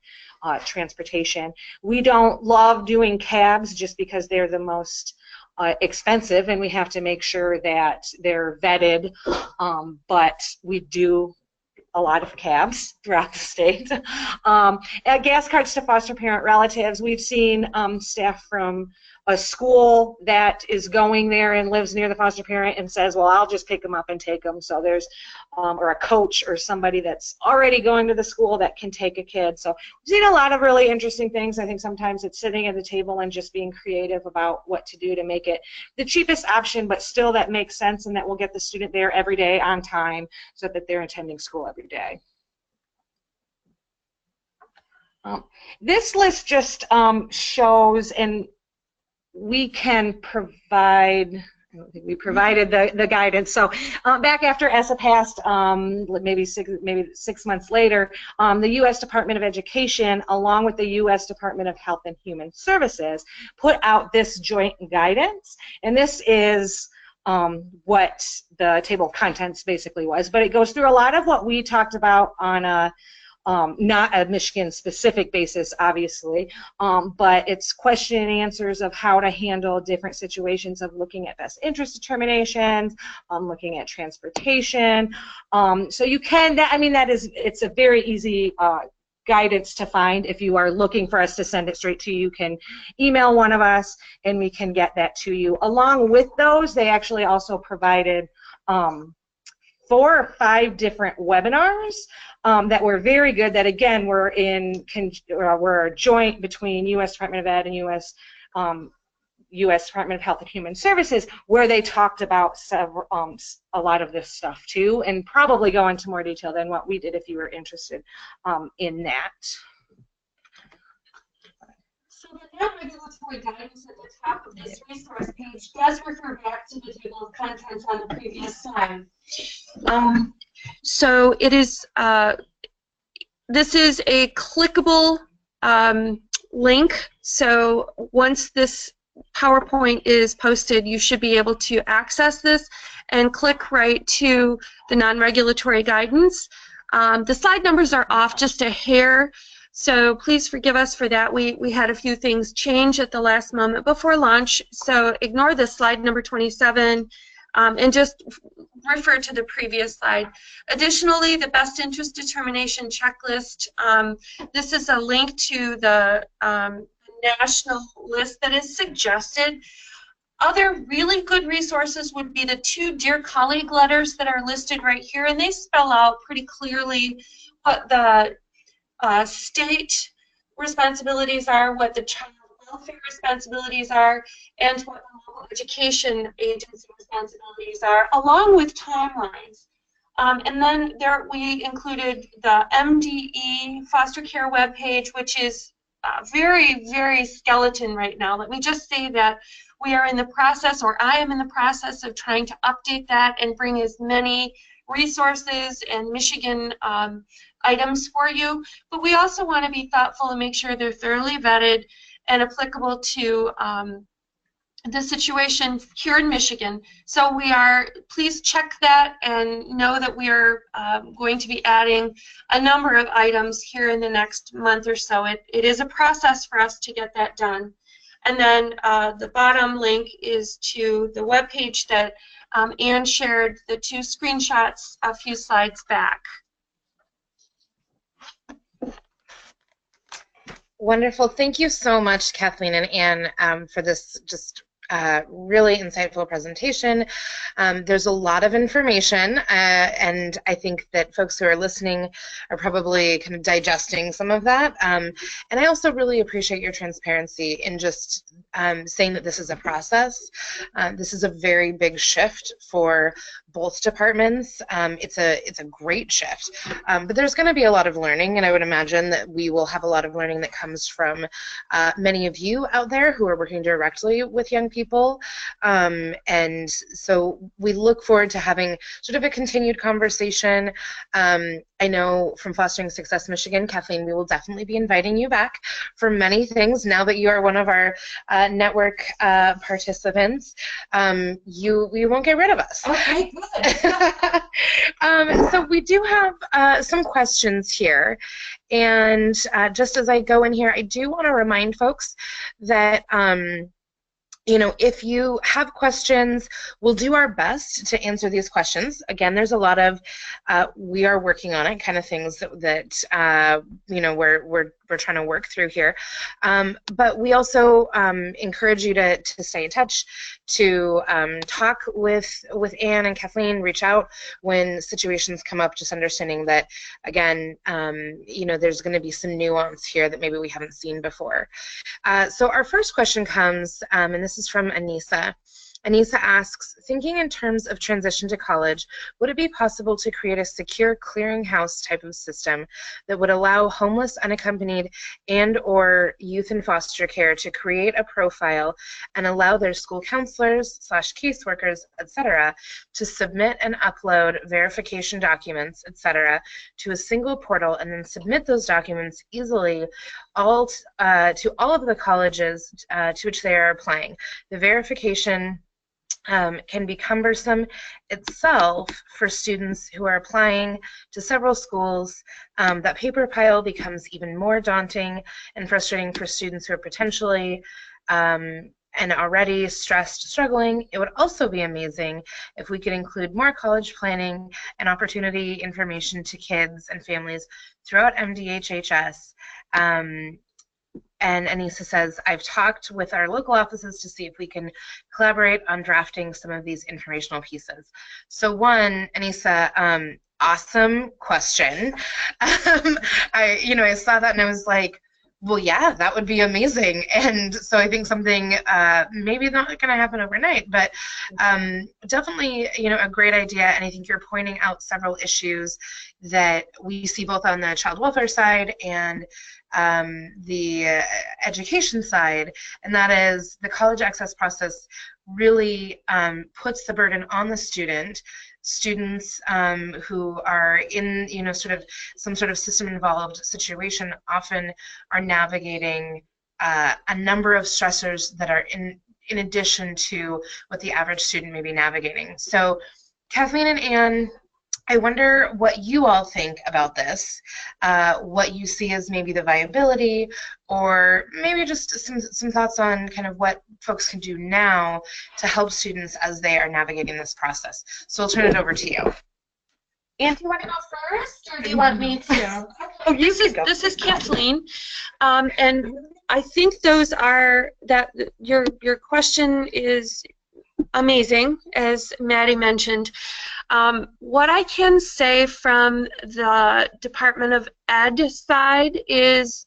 transportation. We don't love doing cabs just because they're the most expensive, and we have to make sure that they're vetted, but we do a lot of cabs throughout the state. Gas cards to foster parent relatives. We've seen staff from a school that is going there and lives near the foster parent and says, well, I'll just pick them up and take them. So there's, or a coach or somebody that's already going to the school that can take a kid. So we've seen a lot of really interesting things. I think sometimes it's sitting at the table and just being creative about what to do to make it the cheapest option, but still that makes sense and that will get the student there every day on time so that they're attending school every day. This list just shows, and we can provide, I don't think we provided the guidance. So back after ESSA passed, maybe six months later, the U.S. Department of Education, along with the U.S. Department of Health and Human Services, put out this joint guidance. And this is what the table of contents basically was. But it goes through a lot of what we talked about on a not a Michigan-specific basis, obviously, but it's question and answers of how to handle different situations of looking at best interest determinations, looking at transportation. So you can, it's a very easy guidance to find. If you are looking for us to send it straight to you, you can email one of us and we can get that to you. Along with those, they actually also provided 4 or 5 different webinars that were very good, that again were were joint between U.S. Department of Ed and U.S. Department of Health and Human Services, where they talked about several, a lot of this stuff too, and probably go into more detail than what we did if you were interested in that. So the non-regulatory guidance at the top of this resource page does refer back to the table of contents on the previous slide. So it is, this is a clickable link. So once this PowerPoint is posted, you should be able to access this and click right to the non-regulatory guidance. The slide numbers are off just a hair, so please forgive us for that. We had a few things change at the last moment before launch, so ignore this slide number 27 and just refer to the previous slide. Additionally, the best interest determination checklist, this is a link to the national list that is suggested. Other really good resources would be the 2 Dear Colleague letters that are listed right here, and they spell out pretty clearly what the state responsibilities are, what the child welfare responsibilities are, and what the local education agency responsibilities are, along with timelines. And then we included the MDE foster care webpage, which is very, very skeleton right now. Let me just say that we are in the process, or I am in the process of trying to update that and bring as many resources and Michigan items for you. But we also want to be thoughtful and make sure they're thoroughly vetted and applicable to the situation here in Michigan. So please check that and know that we are going to be adding a number of items here in the next month or so. It is a process for us to get that done. And then the bottom link is to the webpage that Ann shared, the 2 screenshots a few slides back. Wonderful. Thank you so much, Kathleen and Ann, for this just really insightful presentation. There's a lot of information, and I think that folks who are listening are probably kind of digesting some of that. And I also really appreciate your transparency in just saying that this is a process. This is a very big shift for both departments. It's a great shift, but there's going to be a lot of learning, and I would imagine that we will have a lot of learning that comes from many of you out there who are working directly with young people, and so we look forward to having sort of a continued conversation. I know from Fostering Success Michigan, Kathleen, we will definitely be inviting you back for many things now that you are one of our network participants. You won't get rid of us. Okay, good. So we do have some questions here, and just as I go in here, I do want to remind folks that if you have questions, we'll do our best to answer these questions. Again, there's a lot of we are working on it kind of things that we're trying to work through here. But we also encourage you to stay in touch, to talk with Anne and Kathleen, reach out when situations come up, just understanding that, again, there's going to be some nuance here that maybe we haven't seen before. So our first question comes, and this is from Anissa. Anissa asks, thinking in terms of transition to college, would it be possible to create a secure clearinghouse type of system that would allow homeless, unaccompanied, and or youth in foster care to create a profile and allow their school counselors / caseworkers, etc., to submit and upload verification documents, etc., to a single portal and then submit those documents easily to all of the colleges to which they are applying? The verification can be cumbersome itself for students who are applying to several schools. That paper pile becomes even more daunting and frustrating for students who are potentially and already stressed, struggling. It would also be amazing if we could include more college planning and opportunity information to kids and families throughout MDHHS. And Anissa says, I've talked with our local offices to see if we can collaborate on drafting some of these informational pieces. So one, Anissa, awesome question. I saw that and I was like, well, yeah, that would be amazing. And so I think something maybe not going to happen overnight, but definitely, a great idea. And I think you're pointing out several issues that we see both on the child welfare side and the education side, and that is the college access process really puts the burden on the students who are in some sort of system involved situation often are navigating a number of stressors that are in addition to what the average student may be navigating. So Kathleen and Anne, I wonder what you all think about this, what you see as maybe the viability, or maybe just some thoughts on kind of what folks can do now to help students as they are navigating this process. So I'll turn it over to you. Anne, do you want to go first, or do you want me to? This is Kathleen, and I think your question is amazing, as Maddie mentioned. What I can say from the Department of Ed side is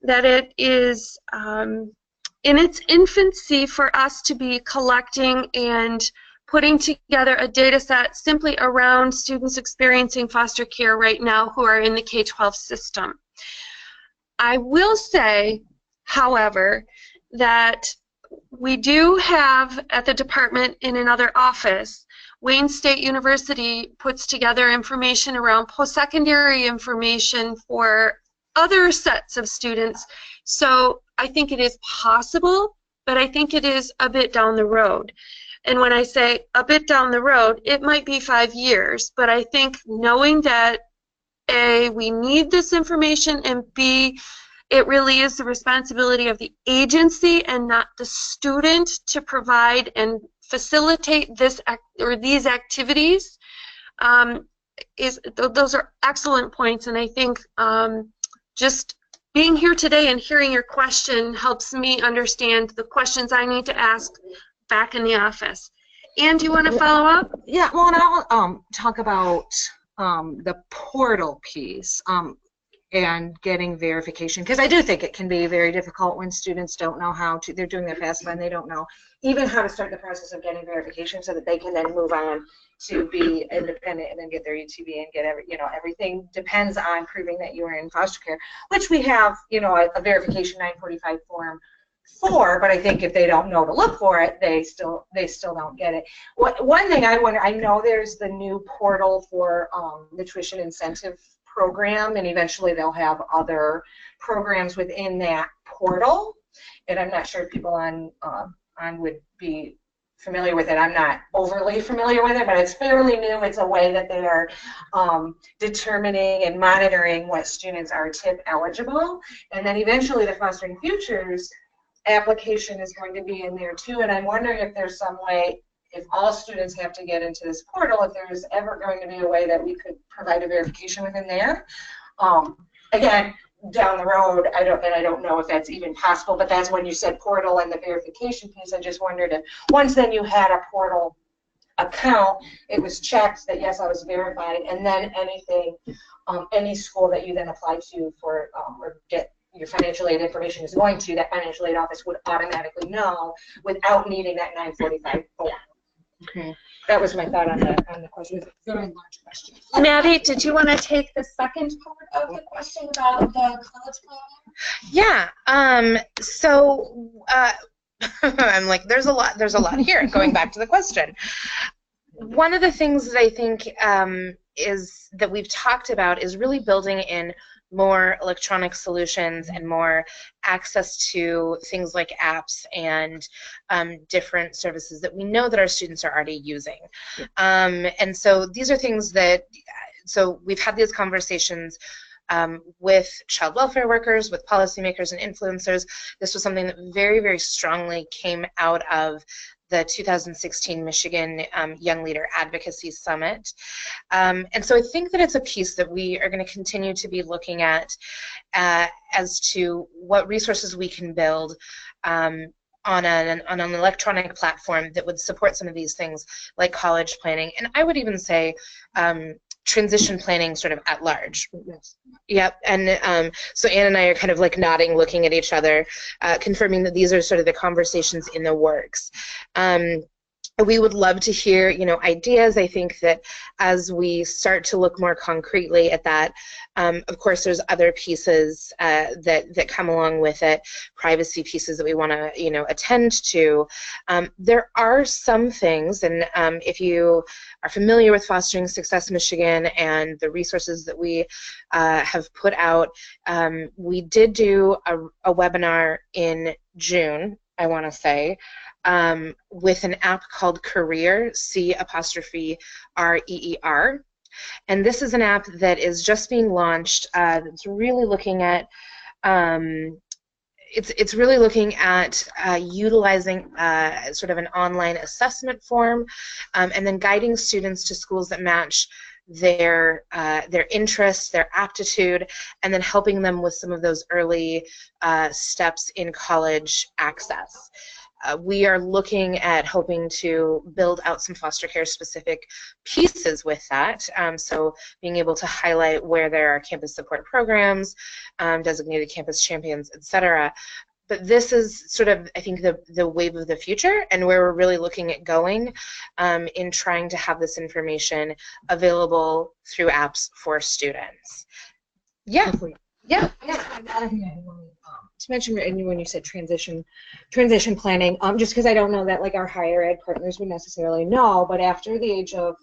that it is in its infancy for us to be collecting and putting together a data set simply around students experiencing foster care right now who are in the K-12 system. I will say, however, that we do have at the department in another office, Wayne State University puts together information around post-secondary information for other sets of students. So I think it is possible, but I think it is a bit down the road. And when I say a bit down the road, it might be 5 years, but I think knowing that A, we need this information, and B, it really is the responsibility of the agency and not the student to provide and facilitate these activities. Those are excellent points, and I think just being here today and hearing your question helps me understand the questions I need to ask back in the office. Anne, do you want to follow up? Yeah, well, and I'll talk about the portal piece and getting verification, because I do think it can be very difficult when students don't know how to, they're doing their FAFSA and they don't know even how to start the process of getting verification so that they can then move on to be independent and then get their UTB and get everything depends on proving that you are in foster care, which we have, a verification 945 form for, but I think if they don't know to look for it, they still don't get it. One thing I wonder, I know there's the new portal for the tuition incentive program, and eventually they'll have other programs within that portal, and I'm not sure if people on would be familiar with it. I'm not overly familiar with it, but it's fairly new. It's a way that they are determining and monitoring what students are TIP eligible, and then eventually the Fostering Futures application is going to be in there too, and I'm wondering if there's some way, if all students have to get into this portal, if there's ever going to be a way that we could provide a verification within there. Again, down the road, I don't know if that's even possible, but that's when you said portal and the verification piece. I just wondered if once then you had a portal account, it was checked that yes, I was verified, and then anything, any school that you then apply to for or get your financial aid information is going to, that financial aid office would automatically know without needing that 945 form. Okay. That was my thought on the question. It's a very large question. Maddie, did you want to take the second part of the question about the college planning? Yeah. So I'm like, there's a lot here. Going back to the question, one of the things that I think is that we've talked about is really building in more electronic solutions and more access to things like apps and different services that we know that our students are already using. And so these are things that, so we've had these conversations with child welfare workers, with policymakers and influencers. This was something that very, very strongly came out of the 2016 Michigan Young Leader Advocacy Summit. And so I think that it's a piece that we are going to continue to be looking at as to what resources we can build on an electronic platform that would support some of these things like college planning. And I would even say transition planning sort of at large. Yes. Yep, and so Ann and I are kind of like nodding, looking at each other, confirming that these are sort of the conversations in the works. We would love to hear, you know, ideas. I think that as we start to look more concretely at that, of course, there's other pieces that come along with it, privacy pieces that we want to, you know, attend to. There are some things, and if you are familiar with Fostering Success Michigan and the resources that we have put out, we did do a webinar in June, I want to say, with an app called Career, C''REER. And this is an app that is just being launched. It's really looking at it's really looking at utilizing sort of an online assessment form, and then guiding students to schools that match their interests, their aptitude, and then helping them with some of those early steps in college access. We are looking at hoping to build out some foster care specific pieces with that. So being able to highlight where there are campus support programs, designated campus champions, etc. But this is sort of, I think, the wave of the future, and where we're really looking at going in trying to have this information available through apps for students. Yeah. Hopefully. Yeah. To mention, and when you said transition planning, just because I don't know that like our higher ed partners would necessarily know, but after the age of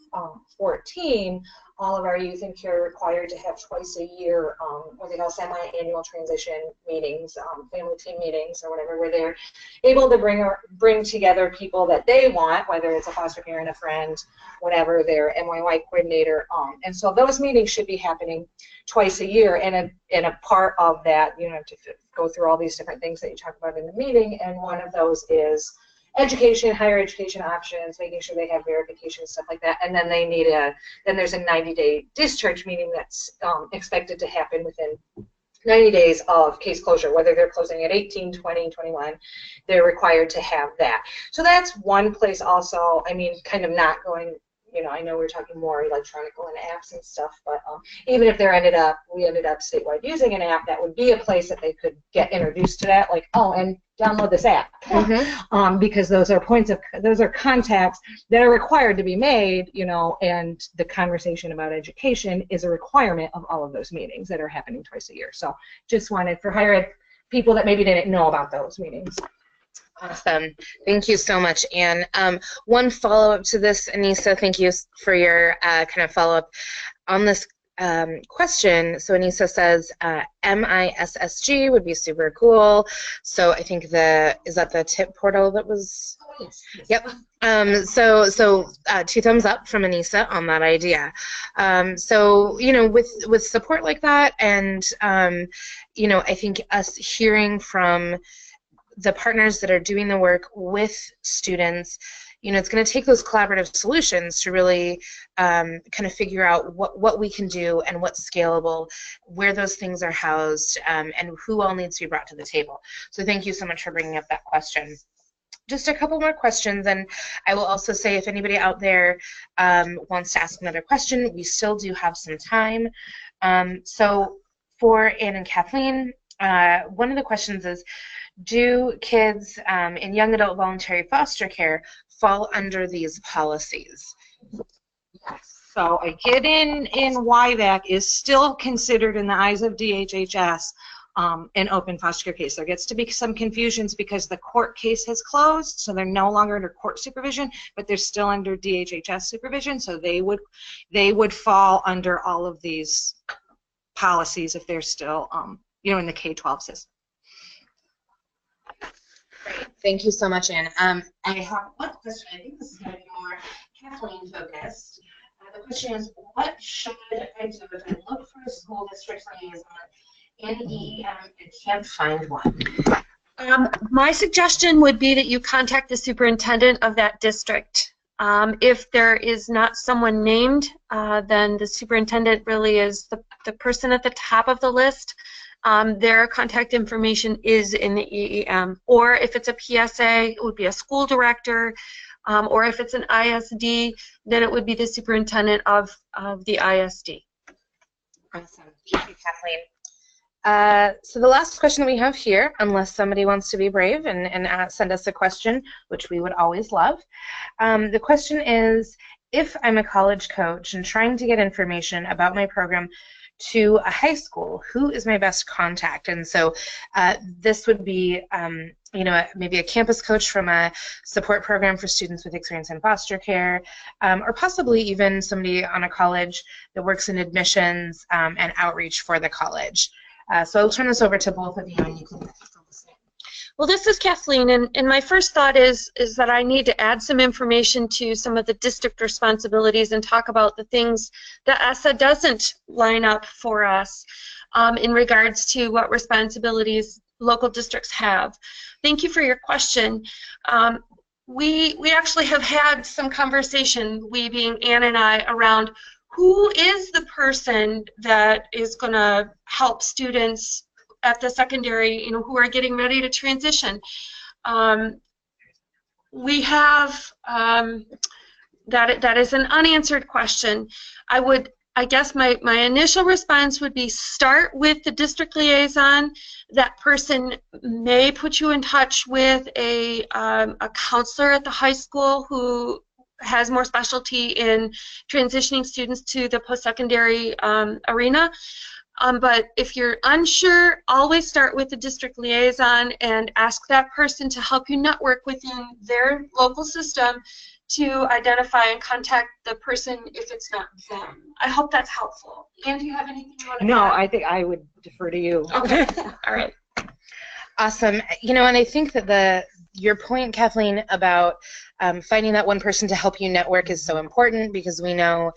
14, all of our youth and care are required to have twice a year what they call semi-annual transition meetings, family team meetings or whatever, where they're able to bring together people that they want, whether it's a foster parent, a friend, whatever, their MYY coordinator, and so those meetings should be happening twice a year, and a part of that, you know, to go through all these different things that you talk about in the meeting, and one of those is education, higher education options, making sure they have verification, stuff like that, and then they need then there's a 90-day discharge meeting that's expected to happen within 90 days of case closure, whether they're closing at 18, 20, 21, they're required to have that. So that's one place also, I mean, kind of not going, you know, I know we're talking more electronic and apps and stuff, but even if we ended up statewide using an app, that would be a place that they could get introduced to that, like, oh, and download this app, because those are contacts that are required to be made, you know, and the conversation about education is a requirement of all of those meetings that are happening twice a year. So just wanted for higher ed people that maybe didn't know about those meetings. Awesome. Thank you so much, Anne. One follow-up to this, Anissa, thank you for your kind of follow-up on this question. So Anissa says MISSG would be super cool. So I think is that the tip portal that was? Yes. Yep. So 2 thumbs up from Anissa on that idea. So, you know, with support like that, and you know, I think us hearing from the partners that are doing the work with students, you know, it's going to take those collaborative solutions to really kind of figure out what we can do and what's scalable, where those things are housed, and who all needs to be brought to the table. So thank you so much for bringing up that question. Just a couple more questions, and I will also say if anybody out there wants to ask another question, we still do have some time. So for Ann and Kathleen, one of the questions is, do kids in young adult voluntary foster care fall under these policies? Yes. So a kid in YVAC is still considered in the eyes of DHHS an open foster care case. There gets to be some confusions because the court case has closed, so they're no longer under court supervision, but they're still under DHHS supervision, so they would fall under all of these policies if they're still you know, in the K-12 system. Great. Thank you so much, Ann. I have one question. I think this is going to be more Kathleen focused. The question is, what should I do if I look for a school district liaison in EEM and can't find one? My suggestion would be that you contact the superintendent of that district. If there is not someone named, then the superintendent really is the person at the top of the list. Their contact information is in the EEM. Or if it's a PSA, it would be a school director. Or if it's an ISD, then it would be the superintendent of the ISD. Awesome. Thank you, Kathleen. So the last question that we have here, unless somebody wants to be brave and send us a question, which we would always love, the question is, if I'm a college coach and trying to get information about my program to a high school, who is my best contact? And so this would be, you know, maybe a campus coach from a support program for students with experience in foster care, or possibly even somebody on a college that works in admissions and outreach for the college. So I'll turn this over to both of you, and you can fill this in. Well, this is Kathleen, and my first thought is that I need to add some information to some of the district responsibilities and talk about the things that ESSA doesn't line up for us in regards to what responsibilities local districts have. Thank you for your question. We actually have had some conversation, we being Ann and I, around who is the person that is going to help students at the secondary, you know, who are getting ready to transition. We have that is an unanswered question. I guess my initial response would be start with the district liaison. That person may put you in touch with a counselor at the high school who has more specialty in transitioning students to the post-secondary arena. But if you're unsure, always start with the district liaison and ask that person to help you network within their local system to identify and contact the person if it's not them. I hope that's helpful. Ann, do you have anything you want to add? No, I think I would defer to you. Okay. All right. Awesome. You know, and I think that your point, Kathleen, about finding that one person to help you network is so important, because we know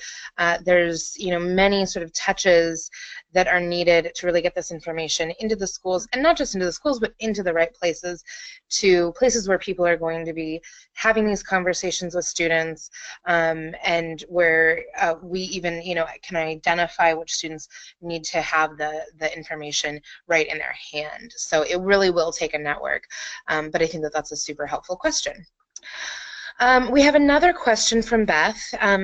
there's, you know, many sort of touches that are needed to really get this information into the schools, and not just into the schools, but into the right places, to places where people are going to be having these conversations with students, and where we even, you know, can identify which students need to have the information right in their hand. So it really will take a network, but I think that that's a super helpful question. We have another question from Beth.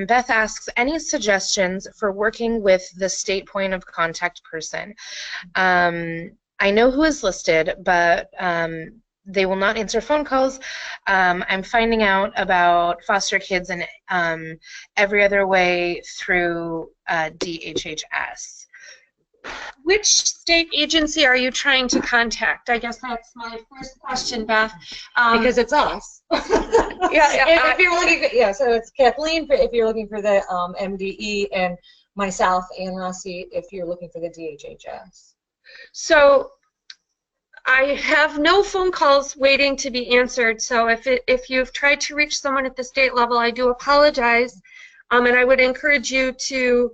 Beth asks, any suggestions for working with the state point of contact person? I know who is listed, but they will not answer phone calls. I'm finding out about foster kids in every other way through DHHS. Which state agency are you trying to contact? I guess that's my first question, Beth. Because it's us. Yeah. If you're looking, so it's Kathleen if you're looking for the MDE, and myself, Ann Rossi, if you're looking for the DHHS. So I have no phone calls waiting to be answered. So if you've tried to reach someone at the state level, I do apologize, and I would encourage you to.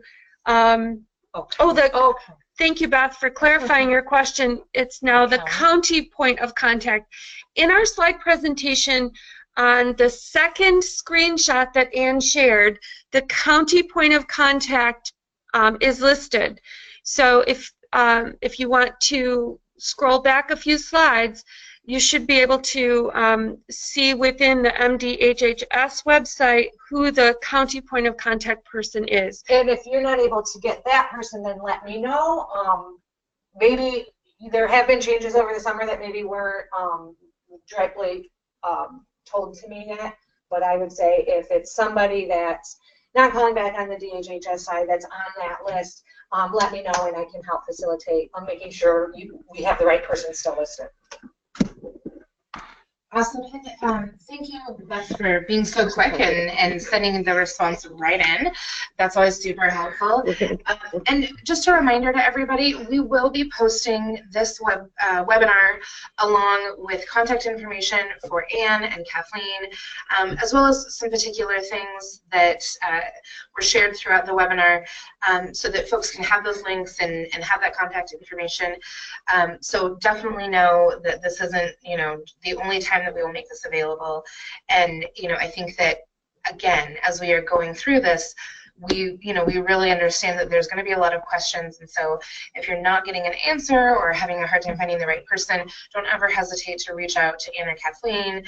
Thank you, Beth, for clarifying your question. It's now the county point of contact. In our slide presentation, on the second screenshot that Ann shared, the county point of contact is listed. So if you want to scroll back a few slides, you should be able to see within the MDHHS website who the county point of contact person is. And if you're not able to get that person, then let me know. Maybe there have been changes over the summer that maybe weren't directly told to me yet, but I would say if it's somebody that's not calling back on the DHHS side that's on that list, let me know and I can help facilitate on making sure we have the right person still listed. Awesome. Thank you, Beth, for being so quick and sending the response right in. That's always super helpful. And just a reminder to everybody, we will be posting this webinar along with contact information for Ann and Kathleen, as well as some particular things that were shared throughout the webinar, so that folks can have those links and have that contact information. So definitely know that this isn't, the only time that we will make this available. And I think that, again, as we are going through this, we really understand that there's going to be a lot of questions, and so if you're not getting an answer or having a hard time finding the right person, don't ever hesitate to reach out to Ann or Kathleen.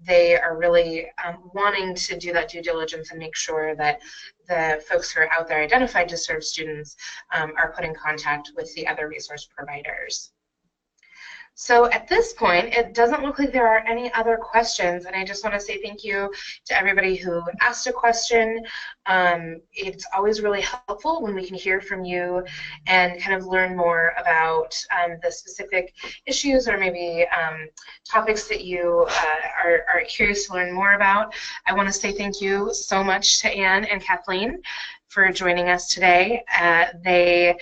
They are really wanting to do that due diligence and make sure that the folks who are out there identified to serve students are put in contact with the other resource providers. So at this point, it doesn't look like there are any other questions, and I just want to say thank you to everybody who asked a question. It's always really helpful when we can hear from you and kind of learn more about the specific issues or maybe topics that you are curious to learn more about. I want to say thank you so much to Ann and Kathleen for joining us today. They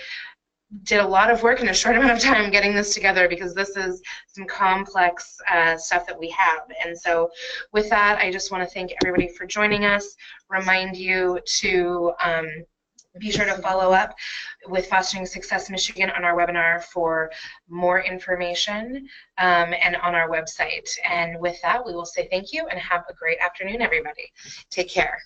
did a lot of work in a short amount of time getting this together, because this is some complex stuff that we have. And so with that, I just want to thank everybody for joining us, remind you to be sure to follow up with Fostering Success Michigan on our webinar for more information and on our website. And with that, we will say thank you and have a great afternoon, everybody. Take care.